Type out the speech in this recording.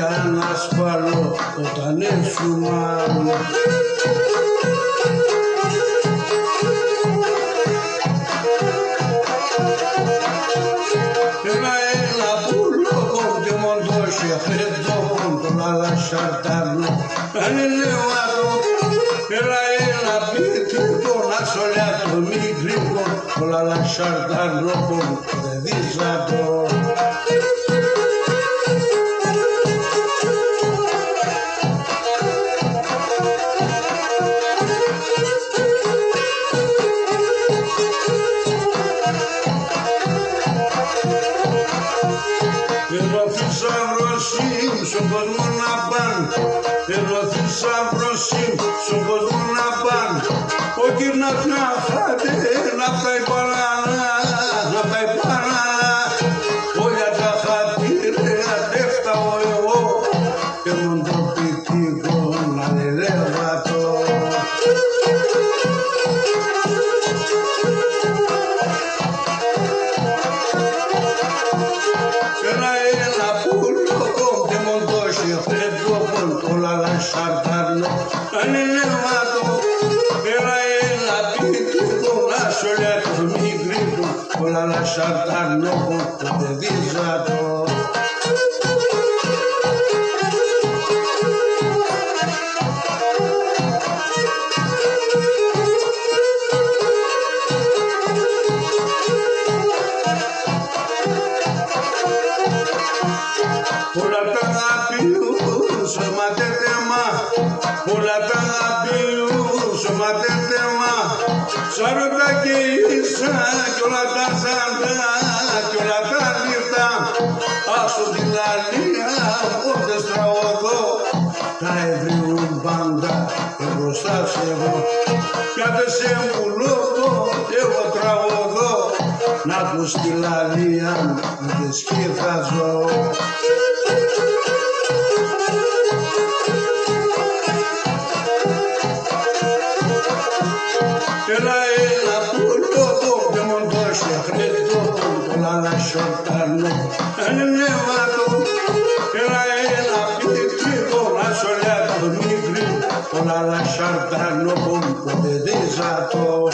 ανασφαλώ όταν ήσουν άλλο. Ένα πουλό και μοντώσια φρεντόπον τον αλασσαρτάρνο αν είναι ο άλλο. Ένα πίτικο να σολιάτο μη γρήγο τον αλασσαρτάρνο πον δεν δίζατο. Εδώ θησαυροσύμ στον κόσμο να παν, εδώ θησαυροσύμ στον κόσμο να παν. Ο κυρνάς να φάτε, να φάει παράνα, να φάει παράνα. Όλα τα χατήρια τέφταω εγώ και μον το πιτικό να λελεύατο. Ένα πουλό και μοντώσια φρεντόπον τον αλασσαρτάρνο αν είναι βάτο. Ένα πιτικό να σολιάτο μη γρήγο τον αλασσαρτάρνο πον δεν δίζατο. Όλα τα αγαπιούς ματέτεμα, όλα τα αγαπιούς ματέτεμα. Σαρώτα και ίσα κι όλα τα σαντά κι όλα τα λίρτα. Άσο τη λαλία όντες τραγωδώ, τα ευρύουν πάντα και μπροστά σε εγώ. Κάτε σε μουλώδω εγώ τραγωδώ, να ακούς τη λαλία μου και σκύθαζω. Ένα πουλό και μοντώσια χρετόπον τον αλασσαρτάρνο αν είναι βάτο. Ένα πιτικό να σολιάτο μη γρήγο τον αλασσαρτάρνο πον δεν δίζατο.